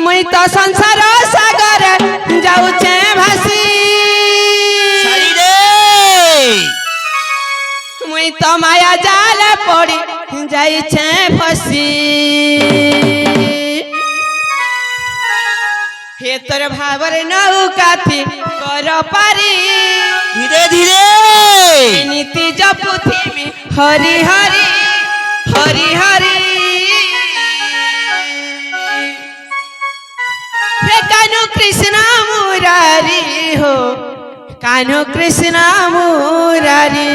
मुई तो संसार सागर जाऊचे भासी मुई तो माया जाल पड़ी जाइछे फसी हे तोर भावर नौका थी कर पारी धीरे धीरे नीति जपुथी हरि हरि हरि हरि हे कान्हू कृष्ण मुरारी हो कान्हू कृष्ण मुरारी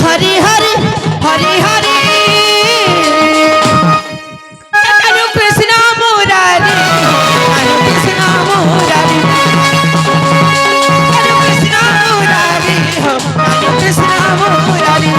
हरि हरि हरि हरि कान्हू कृष्ण मुरारी कान्हू कृष्ण मुरारी कान्हू कृष्ण मुरारी हो कान्हू कृष्ण मुरारी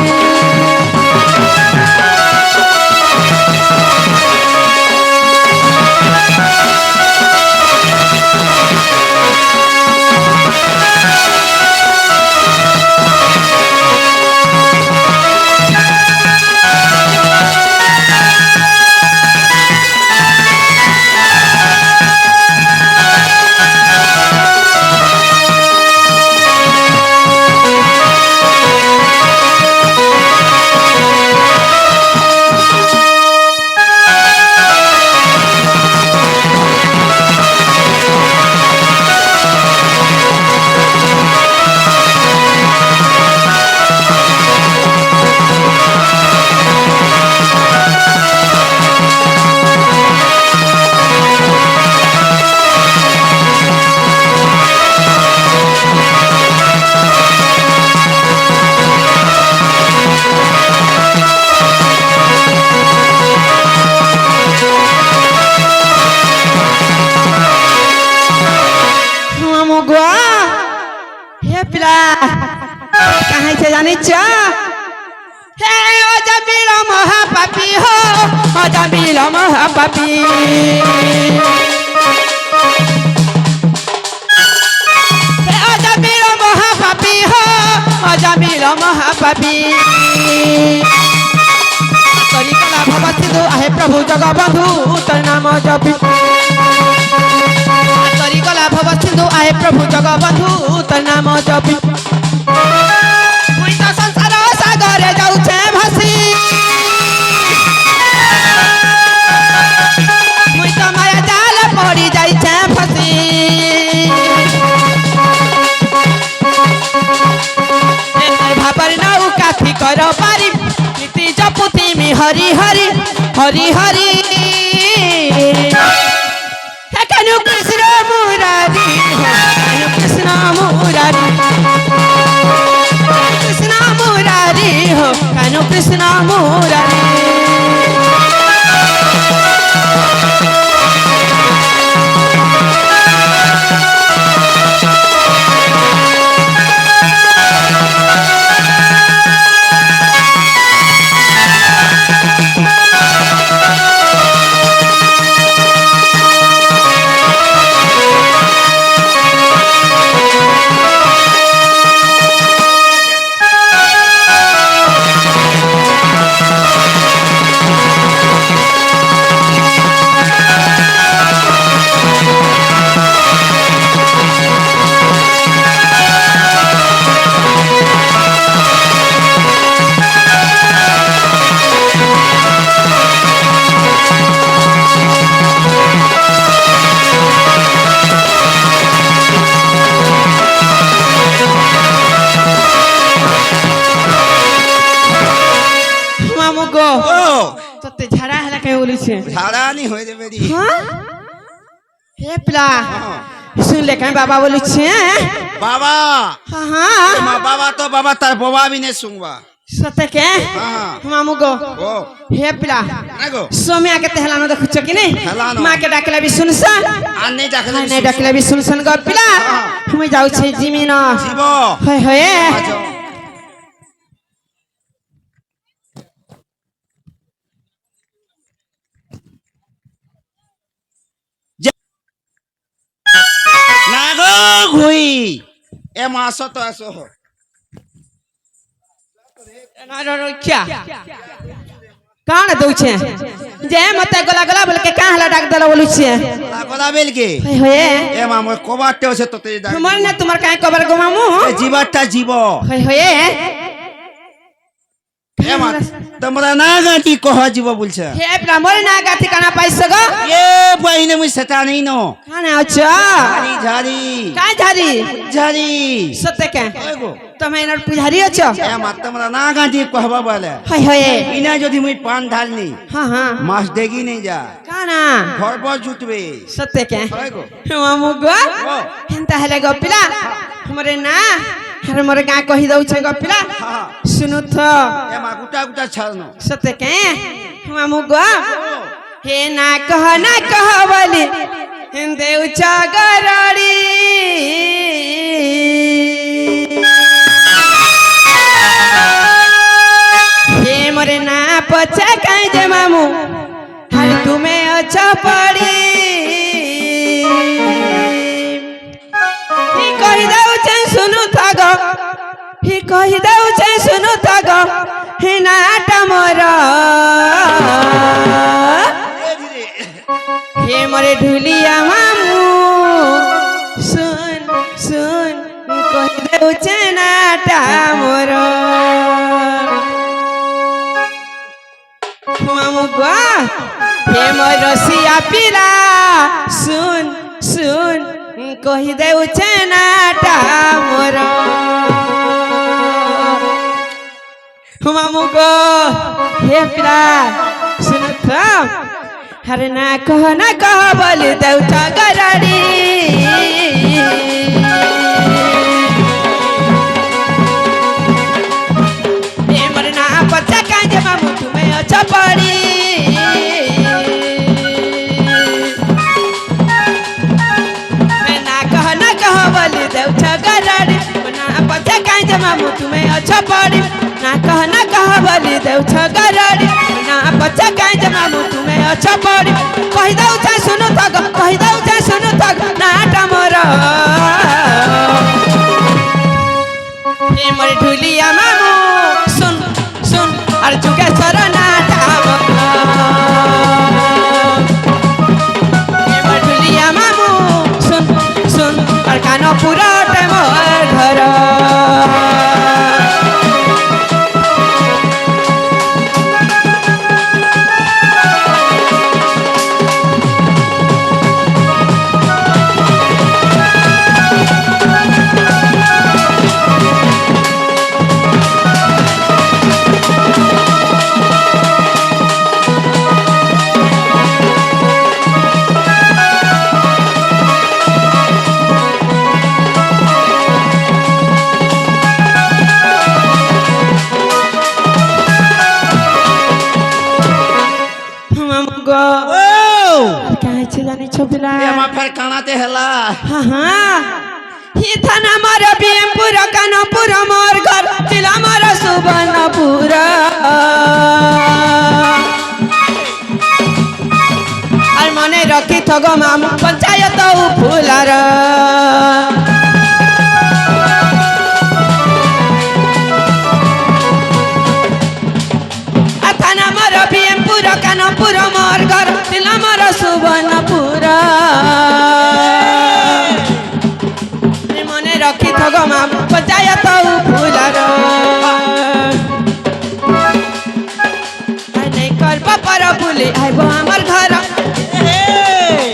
कहाँ से जाने चा हे ओ जबीर महापापी हो ओ जबीर महापापी हे ओ जबीर महापापी हो ओ जबीर महापापी करी कला भव सिंधु आहे प्रभु जगबंधु तर नाम जपी करी कला भव सिंधु आहे प्रभु जगबंधु तर नाम जपी मुई तो संसार सागर जाऊचे भासी मुई तो माया जाल पड़ी जाइछे फसी भापर नौका थी कर पारी नीति जपुथी मी हरि हरि हरि हरि कान्हू कृष्ण मुरारी कान्हू कृष्ण मुरारी कृष्ण मुरारी हो कान्हू कृष्ण मुरारी বলছে ঝাড়ানি হয়ে যাবে রে হ্যাঁ হে পিলা হ্যাঁ। শুনলে কেন বাবা বলেছে বাবা হ্যাঁ মা বাবা তো বাবা তার বাবা আমি নে শুনবা সতে কে হ্যাঁ মামু গো ও হে পিলা না গো সোমি আগে তে হেলানো দেখুছ কি নেই হেলানো। মাকে ডাকলে বি শুনছন আর নেই ডাকলে হাই নাই ডাকলে বি শুনছন গো পিলা আমি যাউছি জিমিন জীব হয় হয় আচ্ছা। না গো ঘুই এ মাস তো আসো क्या कान दउछे जे मते गला गला बोल के का हला डाक देला बोलु छे কথা বেলকে होए এ মামা কবারতে আছে তোতে ডাক তোমার না তোমার কাই কবার গো মামু এ জীবারটা জীব होए এ মা তোমরা না গাটি কহ জীব বলছে हे ब्राह्मण ना गाथी काना पाइस गो এ বইনে মুই সেটা নেই ন काना अच्छा ঝাড়ি ঝাড়ি काय झारी ঝাড়ি सत्य के এগো তুমি এনার পুজারি আছো এ মা তোমরা না গাটি কহবা বলে हाय होए ইনা যদি মুই পান ঢালনি हां हां মাছ দেগি নেই যা काना ঘরব জুটবে सत्य के এগো मामू गो ও हेंता हेले गो पिला हमरे ना हर मोरे का कहि दउ छे गो पिला হ্যাঁ सुनु त এ মা গুটা গুটা ছাড়নো सत्य के मामू गो हे ना कह बोली हिंदे उचा गरड़ी हे मोरे ना पचा काई जे मामू हर तुम्हें अच्छा पड़ी ही कहि दउ छे सुनु था गो ही कहि दउ छे सुनु था गो हे नाटा मोरा এ ধীরে हे मोरे ढुलिया मामू सुन सुन कहि दउ छे नाटा मोरा मामू गो हे मोर रसिया पिला सुन सुन कहि दउ छे नाटा मोरा मामू गो हे पिला सुन त हरे ना कह बोली दउ छ गरड़ी हे मोर ना पचा काजे मामू तुम्हें अच्छा पड़ी हे ना कह बोली दउ छ गरड़ी ना पचा काजे मामू तुम्हें अच्छा पड़ी ना कह बोली दउ छ गरड़ी ना पचा काजे मामू तुम्हें अच्छा पड़ी कहि दउ छ सुनु तक कहि दउ छ सुनु तक नाटा मोर हे मोर ढुलिया मामू सुन सुन और जुगे सर नाटा हे मोर ढुलिया मामू सुन सुन और कानो पूरा मोर घर गो ও काहे छे जानी छबिला এ মা ফের কানাতে হেলা हाँ हाँ ही थाना मार बीएमपुर कानपुर मोर घर जिला मार सुवर्णपुर और मने रखी थगो मामू पंचायत फुलार थाना मार बीएमपुर कानपुर मोर घर जिला मार सुवर्णपुर मने रखी थगो मामू पंचायत फुलार नहीं कर पर बुली आइबो हमर घर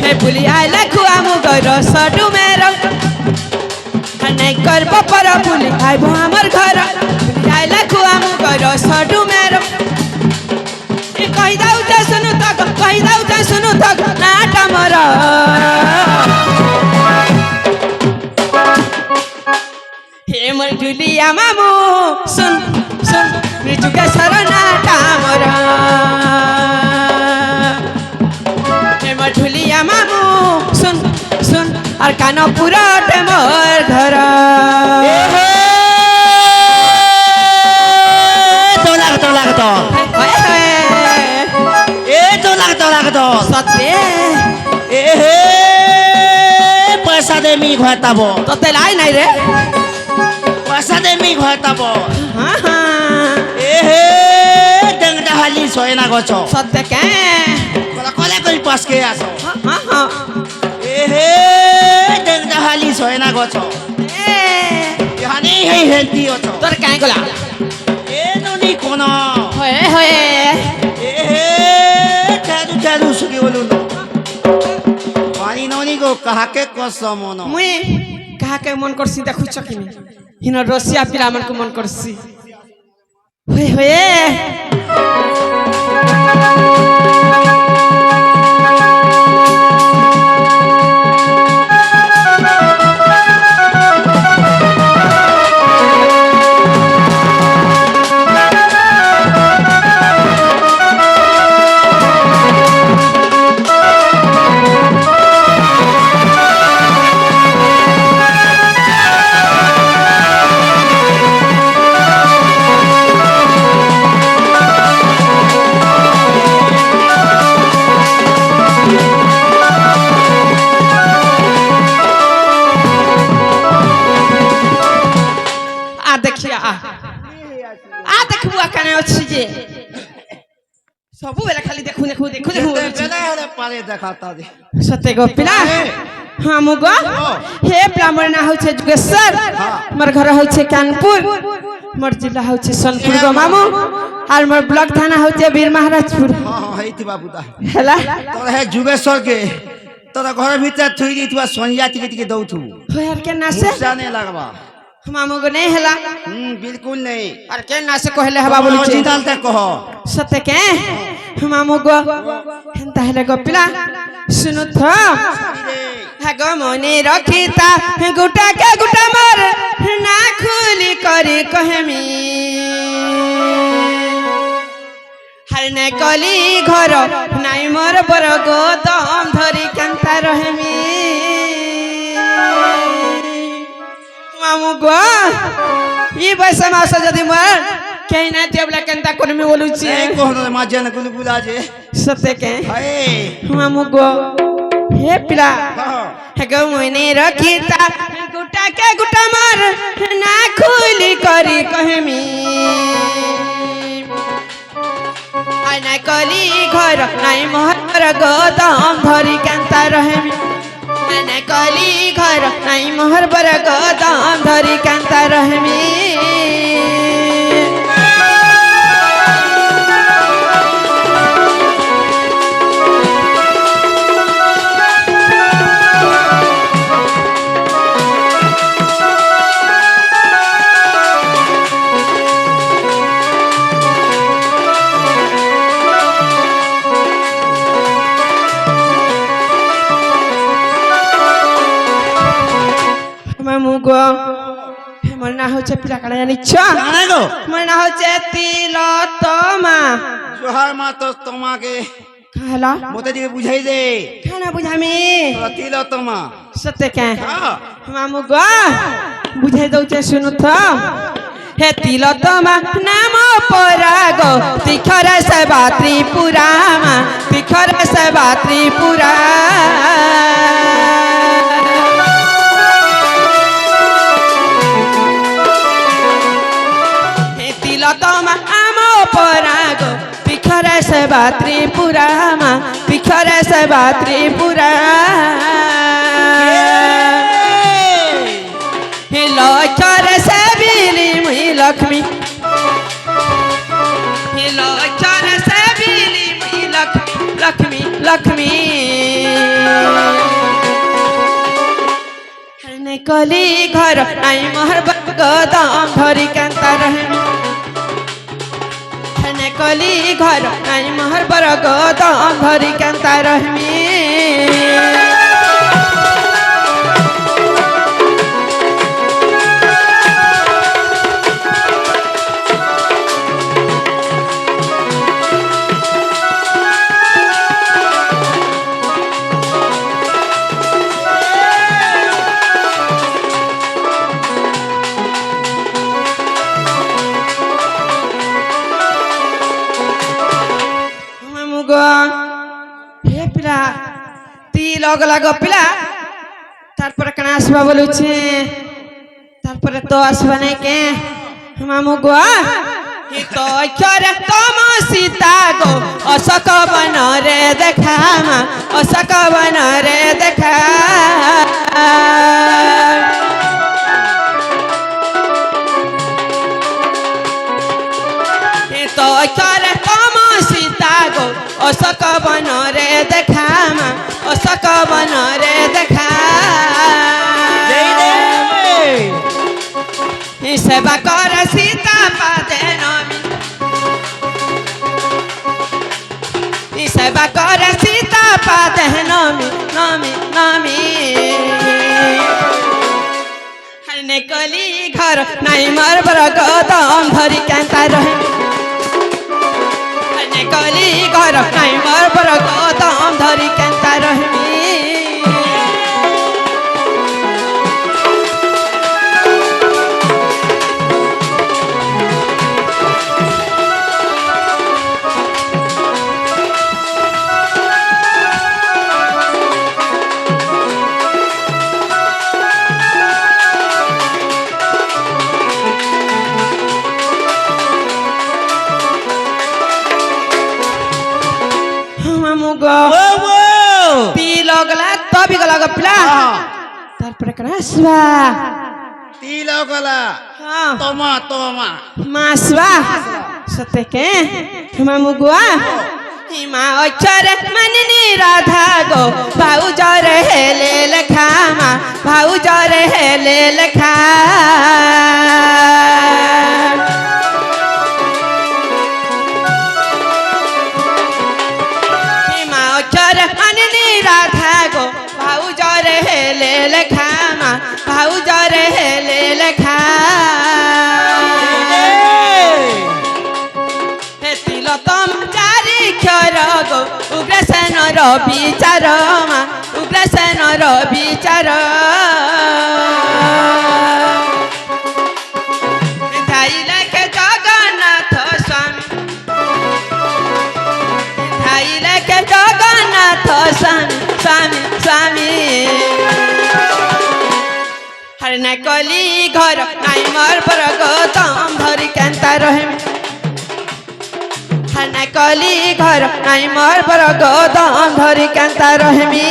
मैं बुली आइला खुआ मु घर सडू मेरो नहीं कर पर बुली आइबो हमर घर बुली आइला खुआ मु घर सडू मेरो ए कहि दउ छ सुनु त কই দাউছে শুনু থক নাটা মর হে মোর ঢুলিয়া মামু শুন শুন যুগেশ্বর নাটা মর হে মোর ঢুলিয়া মামু শুন শুন আর কানপুরটে মোর ঘর সত্যি পয়সা দে মি ঘটাব তোতে লাই নাই রে পয়সা দে মি ঘটাব হ্যাঁ হ্যাঁ ডেংটা হালি সয় না গছ সত্যি কে কলে কই পাসকে আসো হ্যাঁ হ্যাঁ ডেংটা হালি সয় না গছ এ হানি হেই হেলতি অছ তোর কাই গলা ননি কোন হয়ে হয়ে চাদু চাদু সুগি বলু পানি ননি গো কাহাকে কস মন মুই কাহাকে মন করছি দেখুছ কিনি হিন রসিয়া পিলা মনকে মন করছি হয়ে হয়ে দেখবু কানে অছি যে ସବୁବେଳେ ଖାଲି ଦେଖୁ ଦେଖୁ ଦେଖୁ ଦେଖୁ পারে দেখাতা দে সত্যি গো পিলা হ্যাঁ মুগ হে পিলা মোর না হচ্ছে যুগেশ্বর মোর ঘর হচ্ছে কানপুর মোর জিলা হচ্ছে সোনপুর গো মামু আর মোর ব্লক থানা হচ্ছে বীর মহারাজপুর হ্যাঁ হেইতি বাবুদা হেলা তোর হে যুগেশ্বর কে তোর ঘর ভিতর থুই দিতবা সোনিয়া টিকে টিকে দউথু হয় আর কে নাসে জানে লাগবা মামু গো नहीं হেলা बिल्कुल नहीं আর কে নাসে কহলে হবা বলি অরিজিনাল তে কহ সত্যি কে মামু গো হেন্তা হেলে গো পিলা শুনু থ হাগো মনে রখিতা গুটা কে গুটা মোর না খুলি করি কহেমি হার নে কলি ঘর নাই মোর বর গো দম ধরি কেন্তা রহেমি মামু গো ই বয়সে মাস যদি মোর কেই না টেবলা কেন্তা করমি বলুছি এই কোহন মাঝে না গুলো গুলা যে সত্যি কে হায় মামু গো হে পিলা হ্যাঁ হেগো মনে রখিতা গুটা কে গুটা মোর না খুলি করি কহেমি আই না কলি ঘর নাই মোহর গো দম ধরি কেন্তা রহেমি আই না কলি ঘর নাই মোহর বর গো দম ধরি কেন্তা রহেমি মামু গো মোর না হচ্ছে পিলা কাটা জানিছ জানে গো মোর না হচ্ছে তিলোত্তমা জোহার মা তো তোমাকে হ্যালো মতে দিকে বুঝাই দে খানা বুঝামি তিল তোমা সত্যি কে হ্যাঁ মামু গো বুঝাই দউছে শুনু থ হে তিলোত্তমা নাম পরাগ তিখর সেবা ত্রিপুরামা তিখর সেবা ত্রিপুরা তিলোত্তমা আম পরাগ পিখরে সেবা ত্রিপুরামা পিখরে সেবা ত্রিপুরা হে লক্ষরে সেবিলি মুই লক্ষ্মী হে লক্ষরে সেবিলি মুই লক্ষ্মী লক্ষ্মী নে কলি ঘর নাই মোহর গদম ধরি কান্তা রহেমি कली घर नाई महर बर गदम धरी केन्ता रहमी हे पिला ती लगला गपिला तारपर कना आसबा बोलुछे तारपर तो आसबा नै के मामू गो हि तो अक्षर तम सीता गो असक बन रे देखा मा असक बन रे देखा हि तो अक्षर तम सीता गो असक बन रे देखा मा असक बन रे देखा हि सेवा कर सीता पादे नमी हि सेवा कर सीता पादे नमी नमी नमी हरने कली घर नाई मर बर गदम धरी केन्ता रहे कली घर नाई मर बर गदम धरी केन्ता रहमी ती लगला तभी गला गपिला तारपर कना आसबा ती लगला हाँ तोमा तोमा मासवा सते के मामू गुआ हिमा अक्षर मननी राधा गो भाऊ जर हेले लखा मा भाऊ जर हेले लखा हिमा अक्षर मननी राधा गो भाऊ जर हेले लखा मा भाऊ जर हेले लखा उग्रसेन विचार मा उग्रसेन विचार धाइला के जगन्नाथ स्वामी धाइला के जगन्नाथ स्वामी स्वामी स्वामी हरना कली घर नाई मर पर गदम धरी केन्ता रहे हरना कली घर नाई मर बर गदम धरी केन्ता रहमी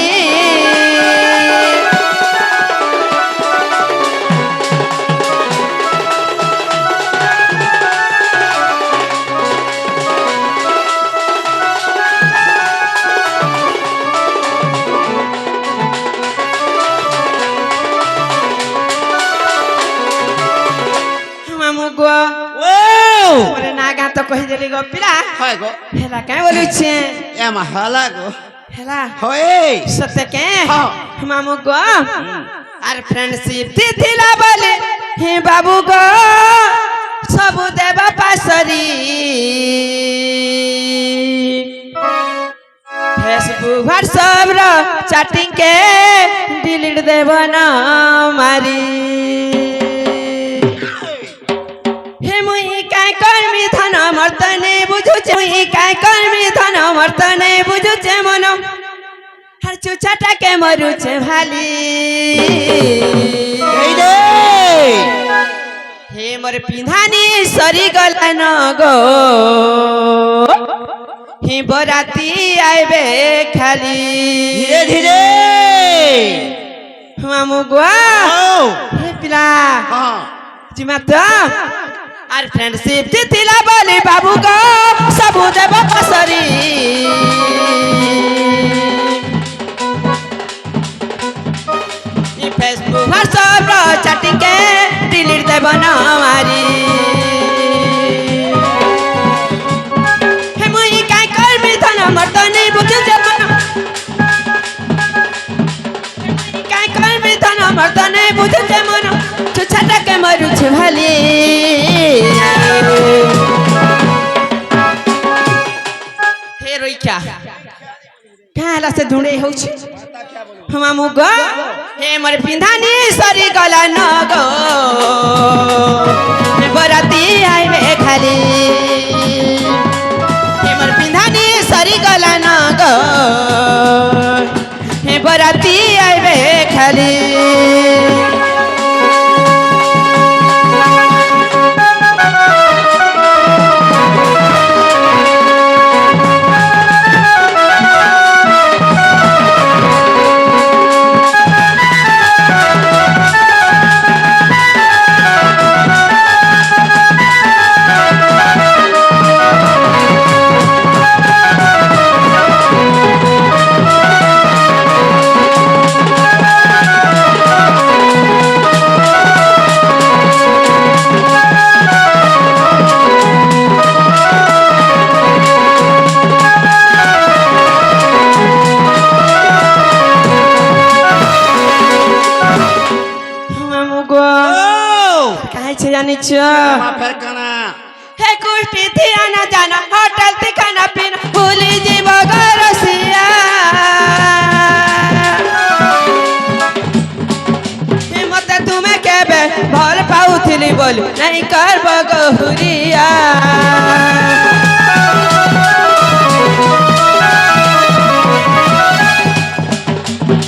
मामू गो मोरे नागा तो कहि देली गो पिला হয় গো हेला काय बोलु छे एमा हला गो हेला होए सत्य के हाँ। मामू गो आर फ्रेंडशिप थिला बोले हे बाबू गो सब देवा पासरी फेसबुक व्हाट्सएप रो चैटिंग के डिलीट देव ना मारी हे मुई काय कर्मी धन मर्तने बुझुचे मुई काय कर्मी धन मर्तने बुझुचे मन हर चुचाटा के मरुचे भाली हे मोर पिंधानी सरी गला न गो हे बराती आइबे खाली धीरे धीरे मामू गुआ हे पिला हाँ जिमाता आर फ्रेंडशिप थिला बोले बाबू को सबू देव पसरी फेसबुक व्हाट्सएप रो चैटिंग के डिलीट देव न मारी আমার তো নেই বুঝুছে মন কাই করবি ধন আমার তো নেই বুঝুছে মন ছুছাটাকে মরুছে ভালি হে রইখা কালা সে ধুঁড়ে হচ্ছে মামু গো হে মোর পিন্ধানি সরি গলা ন গো বরাতি আইবে খালি হে মোর পিন্ধানি সরি গলা ন গো হে বরাতি আইবে খালি জানিছ হে কুষ্টি থিয়ানা জানা হোটেল তে খানা পিনা ভুলি যাব গরসিয়া হে মতে তুমি কেবে ভাল পাউথিলি বল নাই করব গহুরিয়া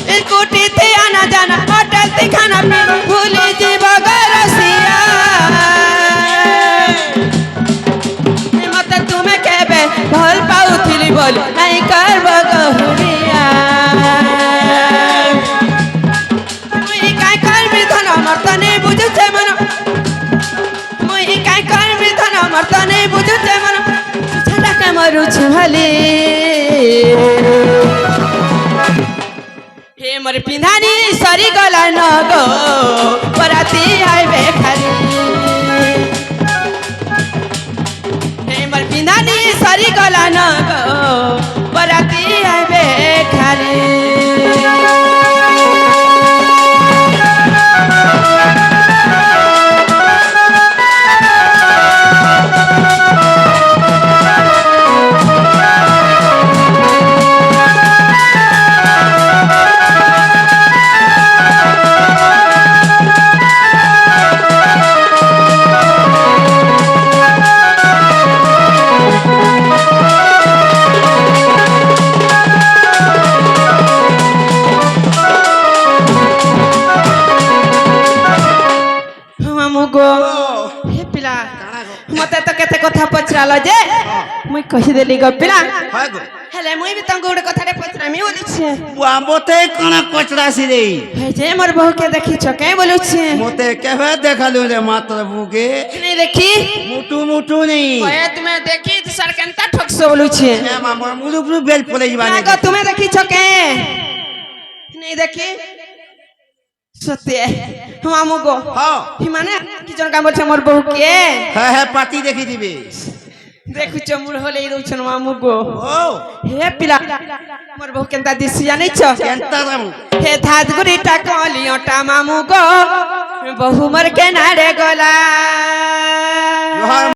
হে কুষ্টি থিয়ানা জানা হোটেল তে খানা পিনা ভুলি যাব গরসিয়া ভাল পাউথিলি বল নাই করব গহুরিয়া মুই কাই করবি ধন আমার তো নেই বুঝুছে মন মুই কাই করবি ধন আমার তো নেই বুঝুছে মন ছটাকে মরুছে ভালি হে মোর পিন্ধানি সরি গলা ন গো বরাতি আইবে খালি পিন্ধানি সরি গলা ন গো বরাতি আইবে খালি मते तो केते कथा पचरालो जे मुई कहि देली गो पिला हाय गो हेले मुई भी तंग गुड कथा रे पचरामी बोली छे बुआ मोते कणा पचरासी रे हे जे मोर बहू के देखि छ के बोलु छे मोते केबे देखलु रे मात्र बुके नहीं देखी मुटु मुटु नहीं ओए तुम्हें देखी तो सरकंता ठकसो बोलु छे ए मामा मुलुक बेल पले जबानी गो तुम्हें देखि छ के नहीं देखी सत्य मामू गो हां हि माने कि जन काम बोलछे मोर बहू के हे पाती देखि दिबे देखु छ मुर होले रउछन मामू गो ओ हे पिला मोर बहू केनता दिसी जानै छ केनता रामू हे धादगुरी टा कलियोटा मामू गो बहू मोर के नारे गला